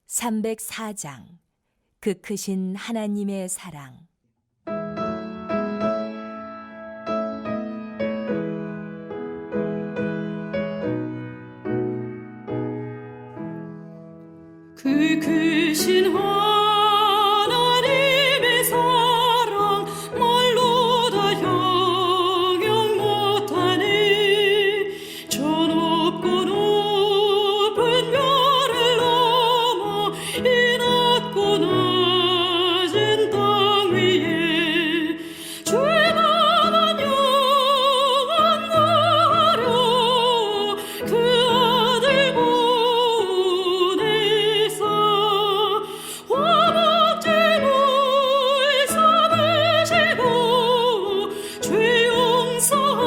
304장 그 크신 하나님의 사랑. 그 크신 하나님의 사랑 말로 다 형용 못하니 저 높고 높은 별을 넘어 이 낮고 낮은 땅 위에 죄만한 영원 구하려 그 아들 보내사 화목제 물 삼으시고 죄 용서하셨네.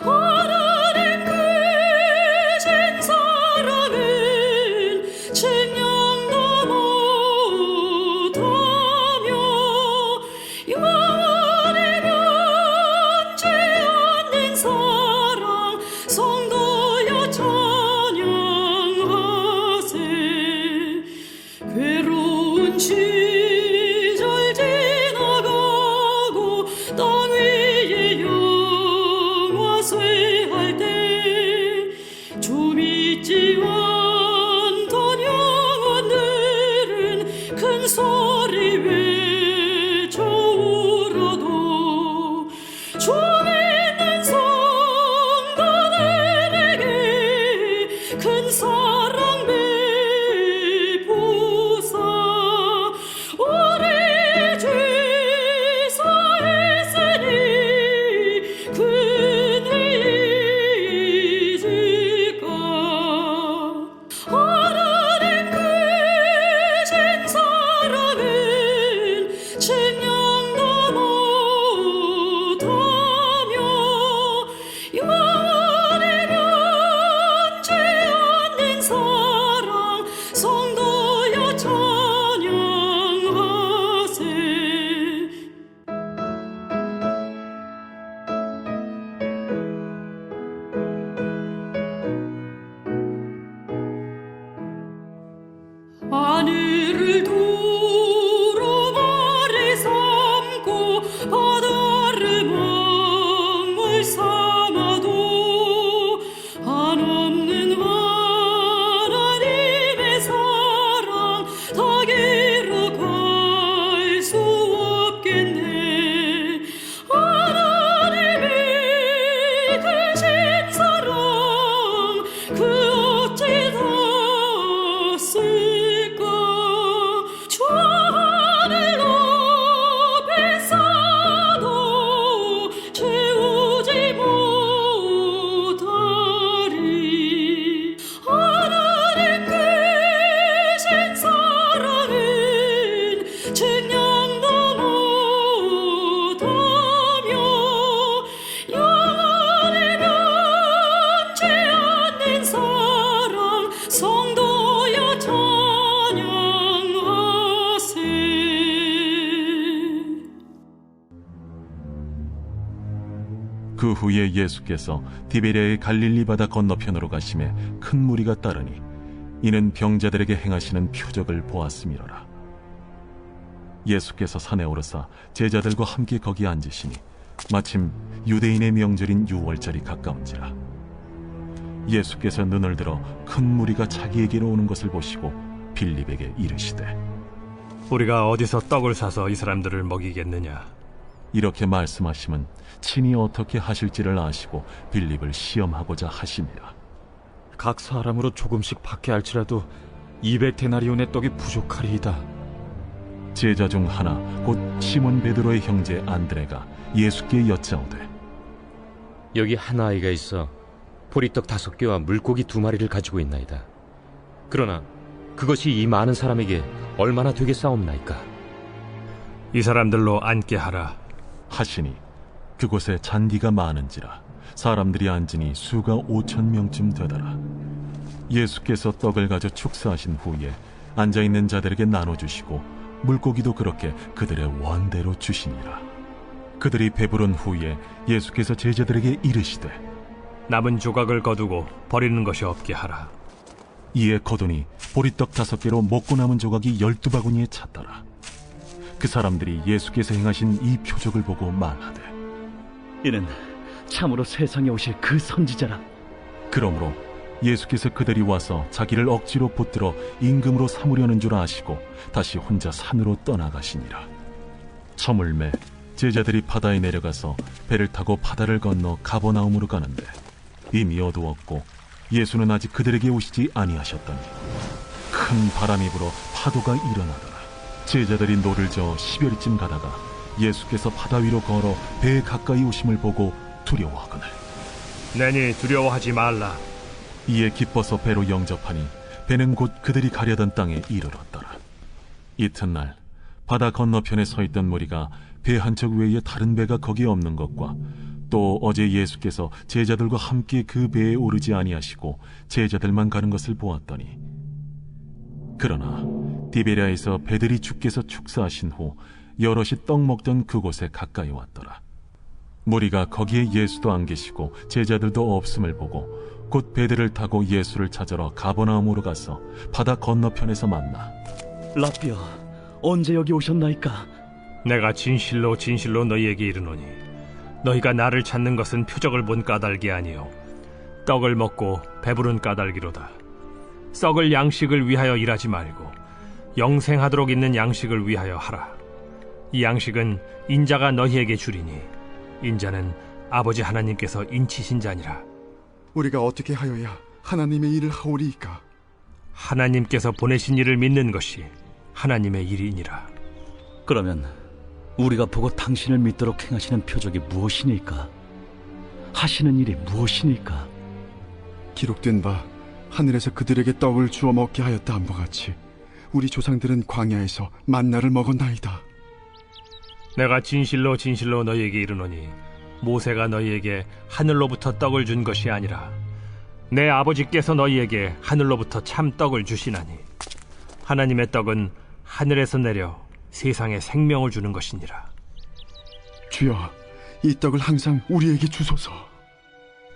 하나님 크신 사랑은 측량도 못하며 영원히 변치 않는 사랑 성도여 찬양하세. 괴로운 시절 지나가고 땅 위에 영화 쇠할 때 좀 잊지 않던 영혼들은 큰 소리 외쳐 울어도 좀 있는 성도들에게 큰 사랑 베푸사 우리 주 사했으니 근리 잊을까. 하나님 크신 사랑은 측량도 못하며 영원히 변치 않는 사랑 성도여 찬양하세. 하늘을 두루마리 삼고 바다를 먹물 삼아도 한없는 하나님의 사랑 다 길어갈 수 없겠네. 하나님이 크신 사랑 그 어찌 닿았을까. 저 하늘 높이 쌓아도 채우지 못하리. 하나님 크신 사랑은 측량도 못하며 영원히 변치 않는 사랑 성도여 찬양하세. 그 후에 예수께서 디베랴의 갈릴리 바다 건너편으로 가심에 큰 무리가 따르니 이는 병자들에게 행하시는 표적을 보았음이로라. 예수께서 산에 오르사 제자들과 함께 거기 앉으시니 마침 유대인의 명절인 유월절이 가까운지라. 예수께서 눈을 들어 큰 무리가 자기에게로 오는 것을 보시고 빌립에게 이르시되 우리가 어디서 떡을 사서 이 사람들을 먹이겠느냐? 이렇게 말씀하심은 친히 어떻게 하실지를 아시고 빌립을 시험하고자 하심이라. 각 사람으로 조금씩 받게 할지라도 200데나리온의 떡이 부족하리이다. 제자 중 하나 곧 시몬 베드로의 형제 안드레가 예수께 여짜오되 여기 한 아이가 있어 보리떡 5개와 물고기 2마리를 가지고 있나이다. 그러나 그것이 이 많은 사람에게 얼마나 되겠사옵나이까? 이 사람들로 앉게 하라. 하시니 그곳에 잔디가 많은지라 사람들이 앉으니 수가 5,000명쯤 되더라. 예수께서 떡을 가져 축사하신 후에 앉아있는 자들에게 나눠주시고 물고기도 그렇게 그들의 원대로 주시니라. 그들이 배부른 후에 예수께서 제자들에게 이르시되 남은 조각을 거두고 버리는 것이 없게 하라. 이에 거두니 보리떡 5개로 먹고 남은 조각이 12바구니에 찼더라. 그 사람들이 예수께서 행하신 이 표적을 보고 말하되 이는 참으로 세상에 오실 그 선지자라. 그러므로 예수께서 그들이 와서 자기를 억지로 붙들어 임금으로 삼으려는 줄 아시고 다시 혼자 산으로 떠나가시니라. 저물매 제자들이 바다에 내려가서 배를 타고 바다를 건너 가버나움으로 가는데 이미 어두웠고 예수는 아직 그들에게 오시지 아니하셨더니 큰 바람이 불어 파도가 일어나더라. 제자들이 노를 저어 10여리쯤 가다가 예수께서 바다 위로 걸어 배에 가까이 오심을 보고 두려워하거늘 내니 두려워하지 말라. 이에 기뻐서 배로 영접하니 배는 곧 그들이 가려던 땅에 이르렀더라. 이튿날 바다 건너편에 서 있던 무리가 배 한 척 외에 다른 배가 거기에 없는 것과 또 어제 예수께서 제자들과 함께 그 배에 오르지 아니하시고 제자들만 가는 것을 보았더니 그러나 디베랴에서 배들이 주께서 축사하신 후 여럿이 떡 먹던 그곳에 가까이 왔더라. 무리가 거기에 예수도 안 계시고 제자들도 없음을 보고 곧 배들을 타고 예수를 찾으러 가버나움으로 가서 바다 건너편에서 만나 라삐어, 언제 여기 오셨나이까? 내가 진실로 진실로 너희에게 이르노니 너희가 나를 찾는 것은 표적을 본 까닭이 아니요 떡을 먹고 배부른 까닭이로다. 썩을 양식을 위하여 일하지 말고 영생하도록 있는 양식을 위하여 하라. 이 양식은 인자가 너희에게 주리니 인자는 아버지 하나님께서 인치신 자니라. 우리가 어떻게 하여야 하나님의 일을 하오리이까? 하나님께서 보내신 이를 믿는 것이 하나님의 일이니라. 그러면 우리가 보고 당신을 믿도록 행하시는 표적이 무엇이니까? 하시는 일이 무엇이니까? 기록된 바 하늘에서 그들에게 떡을 주어 먹게 하였다 함과 같이 우리 조상들은 광야에서 만나를 먹었나이다. 내가 진실로 진실로 너희에게 이르노니 모세가 너희에게 하늘로부터 떡을 준 것이 아니라 내 아버지께서 너희에게 하늘로부터 참 떡을 주시나니 하나님의 떡은 하늘에서 내려 세상에 생명을 주는 것이니라. 주여, 이 떡을 항상 우리에게 주소서.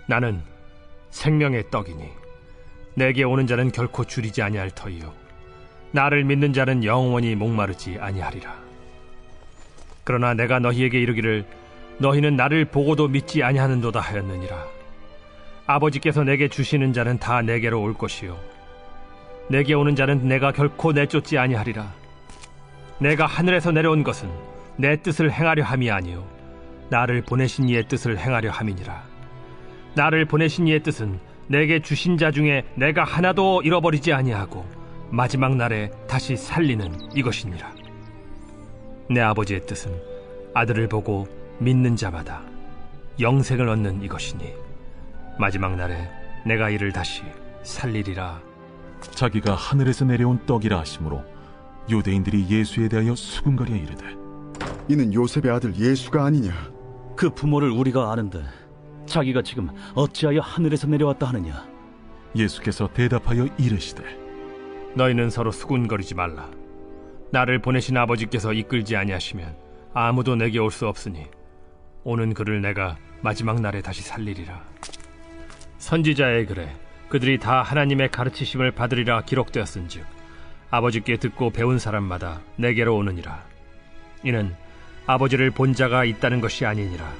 나는 생명의 떡이니 내게 오는 자는 결코 줄이지 아니할 터이요 나를 믿는 자는 영원히 목마르지 아니하리라. 그러나 내가 너희에게 이르기를 너희는 나를 보고도 믿지 아니하는도다 하였느니라. 아버지께서 내게 주시는 자는 다 내게로 올 것이요 내게 오는 자는 내가 결코 내쫓지 아니하리라. 내가 하늘에서 내려온 것은 내 뜻을 행하려 함이 아니요 나를 보내신 이의 뜻을 행하려 함이니라. 나를 보내신 이의 뜻은 내게 주신 자 중에 내가 하나도 잃어버리지 아니하고 마지막 날에 다시 살리는 이것이니라. 내 아버지의 뜻은 아들을 보고 믿는 자마다 영생을 얻는 이것이니 마지막 날에 내가 이를 다시 살리리라. 자기가 하늘에서 내려온 떡이라 하심으로 유대인들이 예수에 대하여 수군거려 이르되 이는 요셉의 아들 예수가 아니냐? 그 부모를 우리가 아는데 자기가 지금 어찌하여 하늘에서 내려왔다 하느냐? 예수께서 대답하여 이르시되 너희는 서로 수군거리지 말라. 나를 보내신 아버지께서 이끌지 아니하시면 아무도 내게 올 수 없으니 오는 그를 내가 마지막 날에 다시 살리리라. 선지자의 글에 그들이 다 하나님의 가르치심을 받으리라 기록되었은즉 아버지께 듣고 배운 사람마다 내게로 오느니라. 이는 아버지를 본 자가 있다는 것이 아니니라.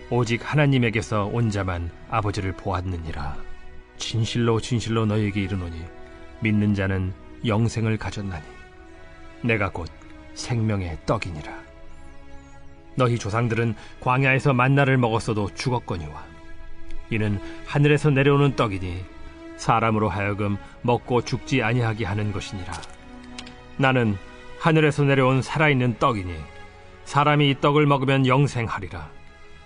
오직 하나님에게서 온 자만 아버지를 보았느니라. 진실로 진실로 너희에게 이르노니 믿는 자는 영생을 가졌나니 내가 곧 생명의 떡이니라. 너희 조상들은 광야에서 만나를 먹었어도 죽었거니와 이는 하늘에서 내려오는 떡이니 사람으로 하여금 먹고 죽지 아니하게 하는 것이니라. 나는 하늘에서 내려온 살아있는 떡이니 사람이 이 떡을 먹으면 영생하리라.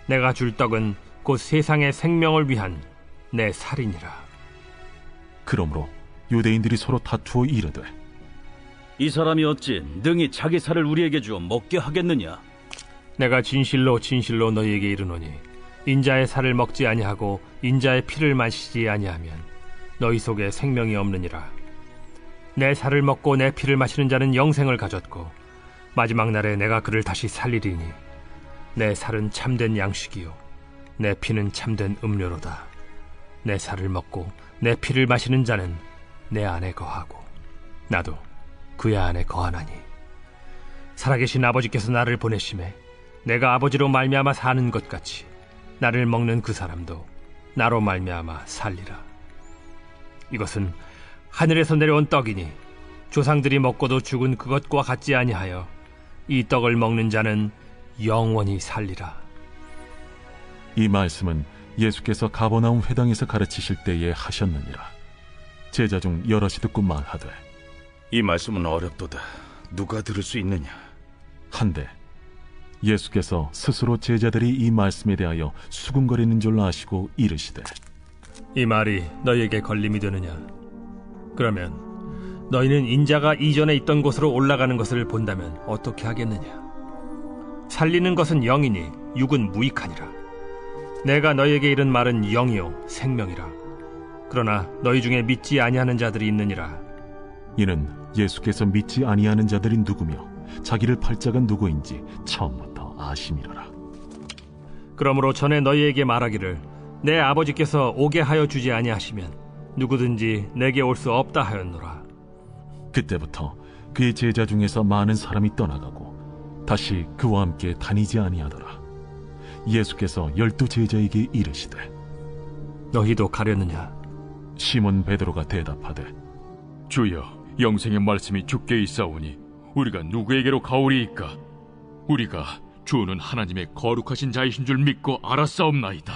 내가 줄 떡은 곧 세상의 생명을 위한 내 살이니라. 그러므로 유대인들이 서로 다투어 이르되 이 사람이 어찌 능히 자기 살을 우리에게 주어 먹게 하겠느냐? 내가 진실로 진실로 너희에게 이르노니 인자의 살을 먹지 아니하고 인자의 피를 마시지 아니하면 너희 속에 생명이 없느니라. 내 살을 먹고 내 피를 마시는 자는 영생을 가졌고 마지막 날에 내가 그를 다시 살리리니 내 살은 참된 양식이요 내 피는 참된 음료로다. 내 살을 먹고 내 피를 마시는 자는 내 안에 거하고 나도 그의 안에 거하나니 살아계신 아버지께서 나를 보내심에 내가 아버지로 말미암아 사는 것 같이 나를 먹는 그 사람도 나로 말미암아 살리라. 이것은 하늘에서 내려온 떡이니 조상들이 먹고도 죽은 그것과 같지 아니하여 이 떡을 먹는 자는 영원히 살리라. 이 말씀은 예수께서 가버나움 회당에서 가르치실 때에 하셨느니라. 제자 중 여럿이 듣고 말하되 이 말씀은 어렵도다. 누가 들을 수 있느냐? 한데 예수께서 스스로 제자들이 이 말씀에 대하여 수군거리는 줄 아시고 이르시되 이 말이 너희에게 걸림이 되느냐? 그러면 너희는 인자가 이전에 있던 곳으로 올라가는 것을 본다면 어떻게 하겠느냐? 살리는 것은 영이니 육은 무익하니라. 내가 너희에게 이른 말은 영이요 생명이라. 그러나 너희 중에 믿지 아니하는 자들이 있느니라. 이는 예수께서 믿지 아니하는 자들이 누구며 자기를 팔 자가 누구인지 처음부터 아심이로라. 그러므로 전에 너희에게 말하기를 내 아버지께서 오게 하여 주지 아니하시면 누구든지 내게 올 수 없다 하였노라. 그때부터 그의 제자 중에서 많은 사람이 떠나가고 다시 그와 함께 다니지 아니하더라. 예수께서 12 제자에게 이르시되 너희도 가려느냐? 시몬 베드로가 대답하되 주여, 영생의 말씀이 주께 있사오니 우리가 누구에게로 가오리이까? 우리가 주는 하나님의 거룩하신 자이신 줄 믿고 알았사옵나이다.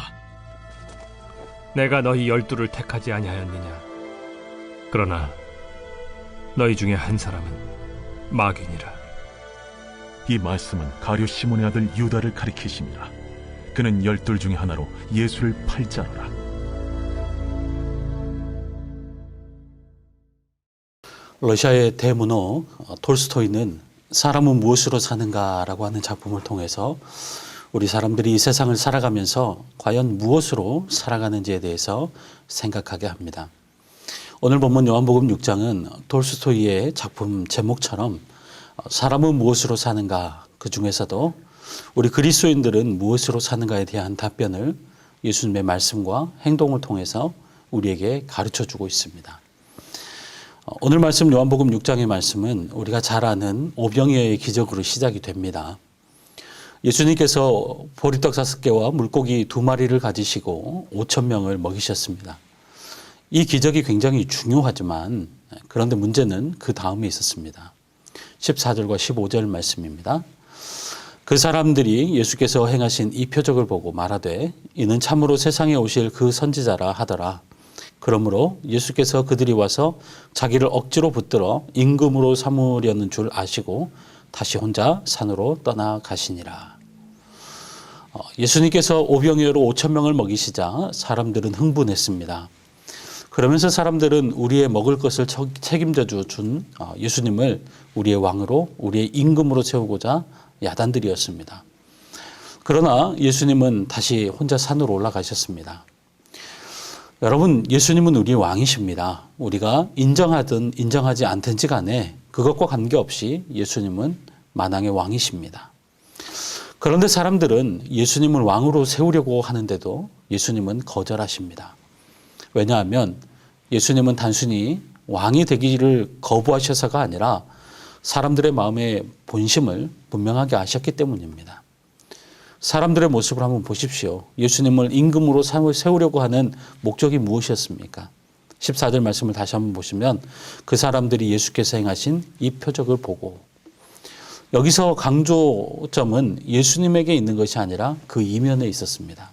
내가 너희 12를 택하지 아니하였느냐? 그러나 너희 중에 한 사람은 마귀니라. 이 말씀은 가룟 시몬의 아들 유다를 가리키심이라. 그는 12 중에 하나로 예수를 팔 자로라. 러시아의 대문호 톨스토이는 사람은 무엇으로 사는가라고 하는 작품을 통해서 우리 사람들이 이 세상을 살아가면서 과연 무엇으로 살아가는지에 대해서 생각하게 합니다. 오늘 본문 요한복음 6장은 톨스토이의 작품 제목처럼 사람은 무엇으로 사는가, 그 중에서도 우리 그리스도인들은 무엇으로 사는가에 대한 답변을 예수님의 말씀과 행동을 통해서 우리에게 가르쳐주고 있습니다. 오늘 말씀 요한복음 6장의 말씀은 우리가 잘 아는 오병이어의 기적으로 시작이 됩니다. 예수님께서 보리떡 5개와 물고기 2마리를 가지시고 5,000명을 먹이셨습니다. 이 기적이 굉장히 중요하지만 그런데 문제는 그 다음에 있었습니다. 14절과 15절 말씀입니다. 그 사람들이 예수께서 행하신 이 표적을 보고 말하되 이는 참으로 세상에 오실 그 선지자라 하더라. 그러므로 예수께서 그들이 와서 자기를 억지로 붙들어 임금으로 삼으려는 줄 아시고 다시 혼자 산으로 떠나가시니라. 예수님께서 오병이어로 5,000명을 먹이시자 사람들은 흥분했습니다. 그러면서 사람들은 우리의 먹을 것을 책임져 준 예수님을 우리의 왕으로, 우리의 임금으로 세우고자 야단들이었습니다. 그러나 예수님은 다시 혼자 산으로 올라가셨습니다. 여러분, 예수님은 우리의 왕이십니다. 우리가 인정하든 인정하지 않든지 간에 그것과 관계없이 예수님은 만왕의 왕이십니다. 그런데 사람들은 예수님을 왕으로 세우려고 하는데도 예수님은 거절하십니다. 왜냐하면 예수님은 단순히 왕이 되기를 거부하셔서가 아니라 사람들의 마음의 본심을 분명하게 아셨기 때문입니다. 사람들의 모습을 한번 보십시오. 예수님을 임금으로 세우려고 하는 목적이 무엇이었습니까? 14절 말씀을 다시 한번 보시면 그 사람들이 예수께서 행하신 이 표적을 보고, 여기서 강조점은 예수님에게 있는 것이 아니라 그 이면에 있었습니다.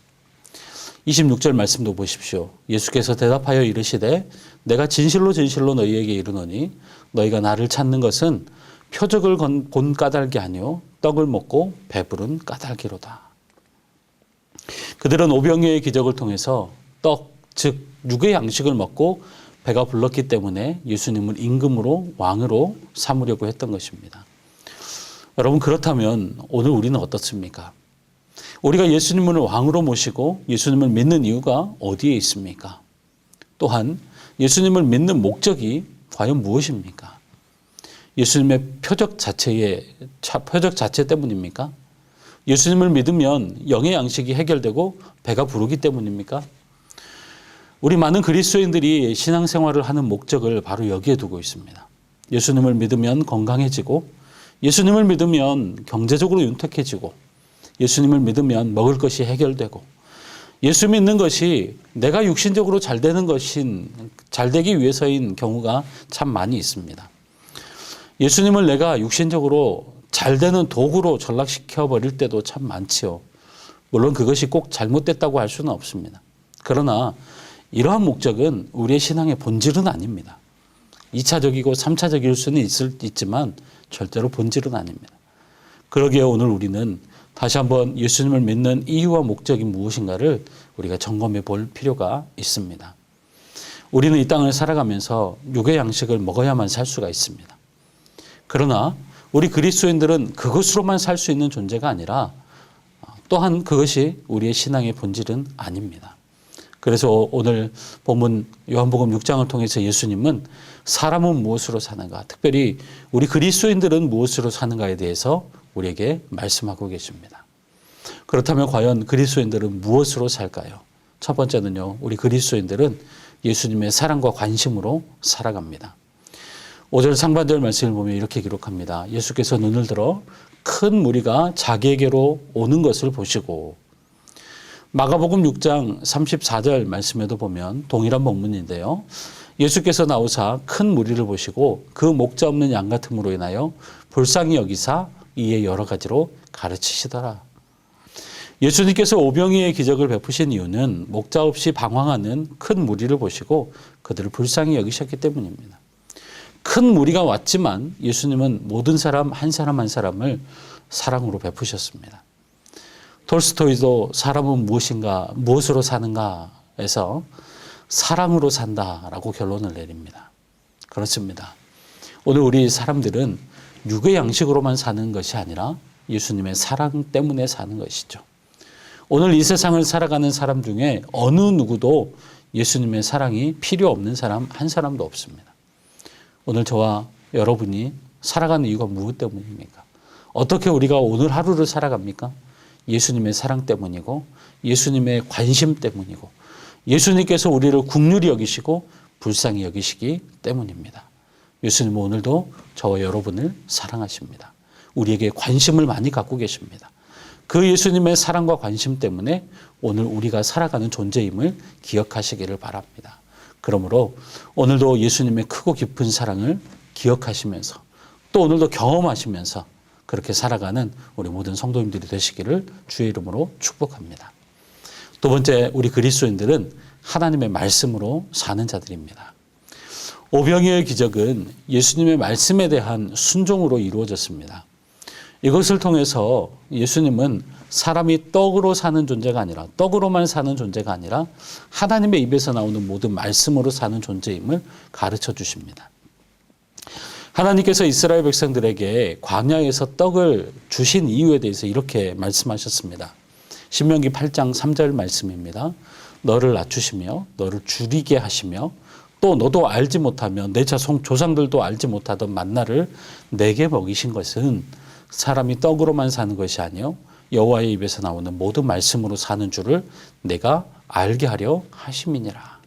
26절 말씀도 보십시오. 예수께서 대답하여 이르시되 내가 진실로 진실로 너희에게 이르노니 너희가 나를 찾는 것은 표적을 본 까닭이 아니요 떡을 먹고 배부른 까닭이로다. 그들은 오병이어의 기적을 통해서 떡, 즉 육의 양식을 먹고 배가 불렀기 때문에 예수님을 임금으로, 왕으로 삼으려고 했던 것입니다. 여러분, 그렇다면 오늘 우리는 어떻습니까? 우리가 예수님을 왕으로 모시고 예수님을 믿는 이유가 어디에 있습니까? 또한 예수님을 믿는 목적이 과연 무엇입니까? 예수님의 표적 자체 때문입니까? 예수님을 믿으면 영의 양식이 해결되고 배가 부르기 때문입니까? 우리 많은 그리스도인들이 신앙생활을 하는 목적을 바로 여기에 두고 있습니다. 예수님을 믿으면 건강해지고, 예수님을 믿으면 경제적으로 윤택해지고, 예수님을 믿으면 먹을 것이 해결되고, 예수 믿는 것이 내가 육신적으로 잘 되기 위해서인 경우가 참 많이 있습니다. 예수님을 내가 육신적으로 잘 되는 도구로 전락시켜 버릴 때도 참 많지요. 물론 그것이 꼭 잘못됐다고 할 수는 없습니다. 그러나 이러한 목적은 우리의 신앙의 본질은 아닙니다. 2차적이고 3차적일 수는 있지만 절대로 본질은 아닙니다. 그러기에 오늘 우리는 다시 한번 예수님을 믿는 이유와 목적이 무엇인가를 우리가 점검해 볼 필요가 있습니다. 우리는 이 땅을 살아가면서 육의 양식을 먹어야만 살 수가 있습니다. 그러나 우리 그리스도인들은 그것으로만 살 수 있는 존재가 아니라 또한 그것이 우리의 신앙의 본질은 아닙니다. 그래서 오늘 본문 요한복음 6장을 통해서 예수님은 사람은 무엇으로 사는가, 특별히 우리 그리스도인들은 무엇으로 사는가에 대해서 우리에게 말씀하고 계십니다. 그렇다면 과연 그리스도인들은 무엇으로 살까요? 첫 번째는요, 우리 그리스도인들은 예수님의 사랑과 관심으로 살아갑니다. 5절 상반절 말씀을 보면 이렇게 기록합니다. 예수께서 눈을 들어 큰 무리가 자기에게로 오는 것을 보시고, 마가복음 6장 34절 말씀에도 보면 동일한 본문인데요. 예수께서 나오사 큰 무리를 보시고 그 목자 없는 양 같음으로 인하여 불쌍히 여기사 이에 여러 가지로 가르치시더라. 예수님께서 오병이의 기적을 베푸신 이유는 목자 없이 방황하는 큰 무리를 보시고 그들을 불쌍히 여기셨기 때문입니다. 큰 무리가 왔지만 예수님은 모든 사람 한 사람을 사랑으로 베푸셨습니다. 톨스토이도 사람은 무엇인가, 무엇으로 사는가에서 사랑으로 산다라고 결론을 내립니다. 그렇습니다. 오늘 우리 사람들은 육의 양식으로만 사는 것이 아니라 예수님의 사랑 때문에 사는 것이죠. 오늘 이 세상을 살아가는 사람 중에 어느 누구도 예수님의 사랑이 필요 없는 사람 한 사람도 없습니다. 오늘 저와 여러분이 살아가는 이유가 무엇 때문입니까? 어떻게 우리가 오늘 하루를 살아갑니까? 예수님의 사랑 때문이고, 예수님의 관심 때문이고, 예수님께서 우리를 긍휼히 여기시고 불쌍히 여기시기 때문입니다. 예수님은 오늘도 저와 여러분을 사랑하십니다. 우리에게 관심을 많이 갖고 계십니다. 그 예수님의 사랑과 관심 때문에 오늘 우리가 살아가는 존재임을 기억하시기를 바랍니다. 그러므로 오늘도 예수님의 크고 깊은 사랑을 기억하시면서 또 오늘도 경험하시면서 그렇게 살아가는 우리 모든 성도님들이 되시기를 주의 이름으로 축복합니다. 두 번째, 우리 그리스도인들은 하나님의 말씀으로 사는 자들입니다. 오병이어의 기적은 예수님의 말씀에 대한 순종으로 이루어졌습니다. 이것을 통해서 예수님은 사람이 떡으로 사는 존재가 아니라, 떡으로만 사는 존재가 아니라 하나님의 입에서 나오는 모든 말씀으로 사는 존재임을 가르쳐 주십니다. 하나님께서 이스라엘 백성들에게 광야에서 떡을 주신 이유에 대해서 이렇게 말씀하셨습니다. 신명기 8장 3절 말씀입니다. 너를 낮추시며 너를 줄이게 하시며 또 너도 알지 못하며 내 조상들도 알지 못하던 만나를 내게 먹이신 것은 사람이 떡으로만 사는 것이 아니요 여호와의 입에서 나오는 모든 말씀으로 사는 줄을 내가 알게 하려 하심이니라.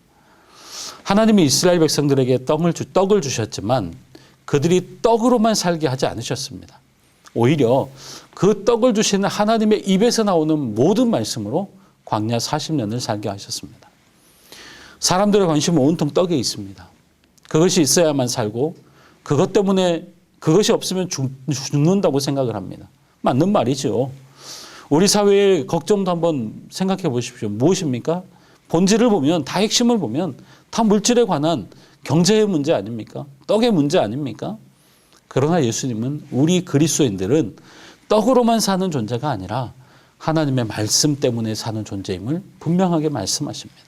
하나님이 이스라엘 백성들에게 떡을 주셨지만 그들이 떡으로만 살게 하지 않으셨습니다. 오히려 그 떡을 주시는 하나님의 입에서 나오는 모든 말씀으로 광야 40년을 살게 하셨습니다. 사람들의 관심은 온통 떡에 있습니다. 그것이 있어야만 살고 그것 때문에 그것이 없으면 죽는다고 생각을 합니다. 맞는 말이죠. 우리 사회의 걱정도 한번 생각해 보십시오. 무엇입니까? 본질을 보면, 다 핵심을 보면 다 물질에 관한 경제의 문제 아닙니까? 떡의 문제 아닙니까? 그러나 예수님은 우리 그리스도인들은 떡으로만 사는 존재가 아니라 하나님의 말씀 때문에 사는 존재임을 분명하게 말씀하십니다.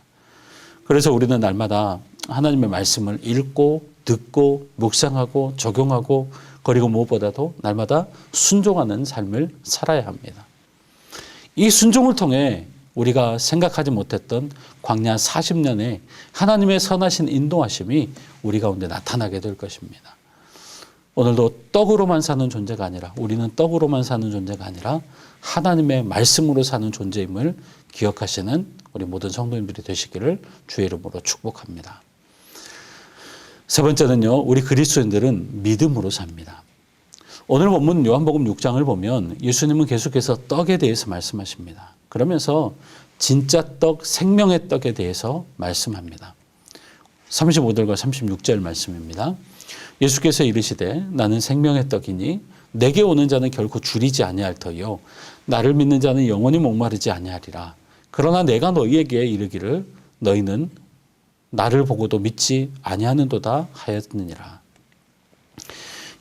그래서 우리는 날마다 하나님의 말씀을 읽고 듣고 묵상하고 적용하고 그리고 무엇보다도 날마다 순종하는 삶을 살아야 합니다. 이 순종을 통해 우리가 생각하지 못했던 광야 40년의 하나님의 선하신 인도하심이 우리 가운데 나타나게 될 것입니다. 오늘도 떡으로만 사는 존재가 아니라 우리는 떡으로만 사는 존재가 아니라 하나님의 말씀으로 사는 존재임을 기억하시는 우리 모든 성도님들이 되시기를 주의 이름으로 축복합니다. 세 번째는요, 우리 그리스도인들은 믿음으로 삽니다. 오늘 본문 요한복음 6장을 보면 예수님은 계속해서 떡에 대해서 말씀하십니다. 그러면서 진짜 떡, 생명의 떡에 대해서 말씀합니다. 35절과 36절 말씀입니다. 예수께서 이르시되 나는 생명의 떡이니 내게 오는 자는 결코 줄이지 아니할 터이요 나를 믿는 자는 영원히 목마르지 아니하리라. 그러나 내가 너희에게 이르기를 너희는 나를 보고도 믿지 아니하는도다 하였느니라.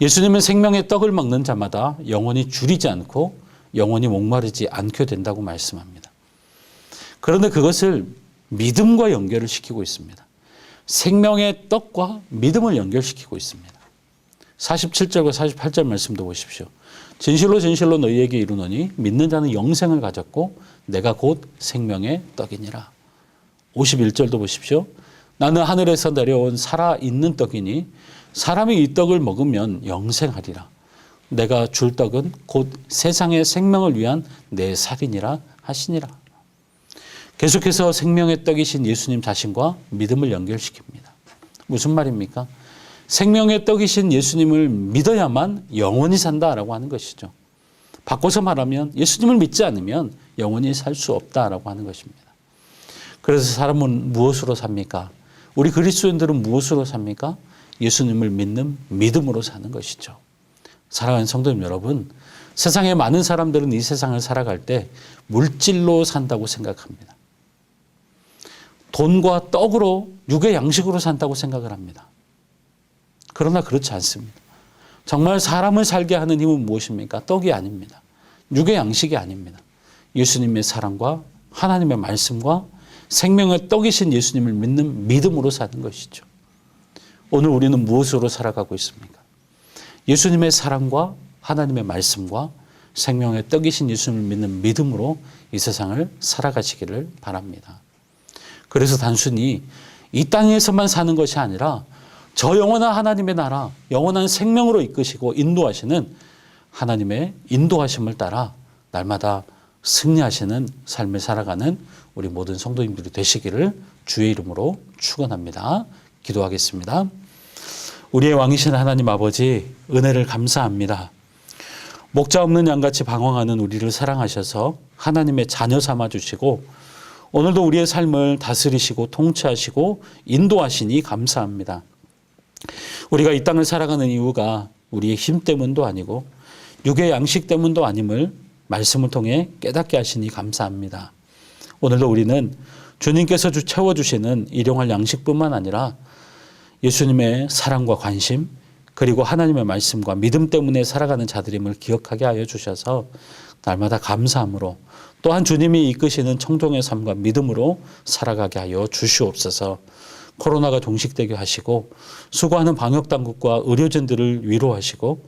예수님은 생명의 떡을 먹는 자마다 영원히 줄이지 않고 영원히 목마르지 않게 된다고 말씀합니다. 그런데 그것을 믿음과 연결을 시키고 있습니다. 생명의 떡과 믿음을 연결시키고 있습니다. 47절과 48절 말씀도 보십시오. 진실로 진실로 너희에게 이르노니 믿는 자는 영생을 가졌고 내가 곧 생명의 떡이니라. 51절도 보십시오. 나는 하늘에서 내려온 살아있는 떡이니 사람이 이 떡을 먹으면 영생하리라. 내가 줄 떡은 곧 세상의 생명을 위한 내 살이니라 하시니라. 계속해서 생명의 떡이신 예수님 자신과 믿음을 연결시킵니다. 무슨 말입니까? 생명의 떡이신 예수님을 믿어야만 영원히 산다라고 하는 것이죠. 바꿔서 말하면 예수님을 믿지 않으면 영원히 살 수 없다라고 하는 것입니다. 그래서 사람은 무엇으로 삽니까? 우리 그리스도인들은 무엇으로 삽니까? 예수님을 믿는 믿음으로 사는 것이죠. 사랑하는 성도님 여러분, 세상에 많은 사람들은 이 세상을 살아갈 때 물질로 산다고 생각합니다. 돈과 떡으로 육의 양식으로 산다고 생각을 합니다. 그러나 그렇지 않습니다. 정말 사람을 살게 하는 힘은 무엇입니까? 떡이 아닙니다. 육의 양식이 아닙니다. 예수님의 사랑과 하나님의 말씀과 생명의 떡이신 예수님을 믿는 믿음으로 사는 것이죠. 오늘 우리는 무엇으로 살아가고 있습니까? 예수님의 사랑과 하나님의 말씀과 생명의 떡이신 예수님을 믿는 믿음으로 이 세상을 살아가시기를 바랍니다. 그래서 단순히 이 땅에서만 사는 것이 아니라 저 영원한 하나님의 나라, 영원한 생명으로 이끄시고 인도하시는 하나님의 인도하심을 따라 날마다 승리하시는 삶을 살아가는 우리 모든 성도님들이 되시기를 주의 이름으로 축원합니다. 기도하겠습니다. 우리의 왕이신 하나님 아버지, 은혜를 감사합니다. 목자 없는 양같이 방황하는 우리를 사랑하셔서 하나님의 자녀 삼아주시고 오늘도 우리의 삶을 다스리시고 통치하시고 인도하시니 감사합니다. 우리가 이 땅을 살아가는 이유가 우리의 힘 때문도 아니고 육의 양식 때문도 아님을 말씀을 통해 깨닫게 하시니 감사합니다. 오늘도 우리는 주님께서 채워주시는 일용할 양식뿐만 아니라 예수님의 사랑과 관심 그리고 하나님의 말씀과 믿음 때문에 살아가는 자들임을 기억하게 하여 주셔서 날마다 감사함으로 또한 주님이 이끄시는 청종의 삶과 믿음으로 살아가게 하여 주시옵소서. 코로나가 종식되게 하시고 수고하는 방역당국과 의료진들을 위로하시고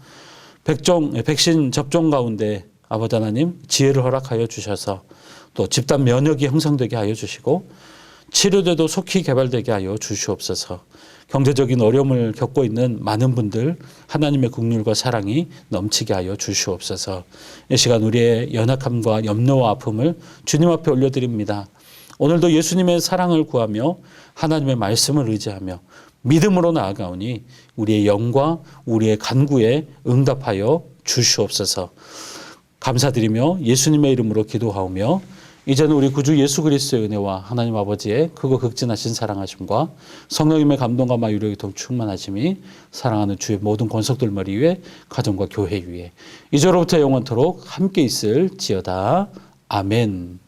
백신 접종 가운데 아버지 하나님 지혜를 허락하여 주셔서 또 집단 면역이 형성되게 하여 주시고 치료제도 속히 개발되게 하여 주시옵소서. 경제적인 어려움을 겪고 있는 많은 분들 하나님의 긍휼과 사랑이 넘치게 하여 주시옵소서. 이 시간 우리의 연약함과 염려와 아픔을 주님 앞에 올려드립니다. 오늘도 예수님의 사랑을 구하며 하나님의 말씀을 의지하며 믿음으로 나아가오니 우리의 영과 우리의 간구에 응답하여 주시옵소서. 감사드리며 예수님의 이름으로 기도하오며 이제는 우리 구주 예수 그리스도의 은혜와 하나님 아버지의 크고 극진하신 사랑하심과 성령님의 감동과 마유력이 더 충만하심이 사랑하는 주의 모든 권속들 머리 위에 가정과 교회 위에 이제로부터 영원토록 함께 있을지어다. 아멘.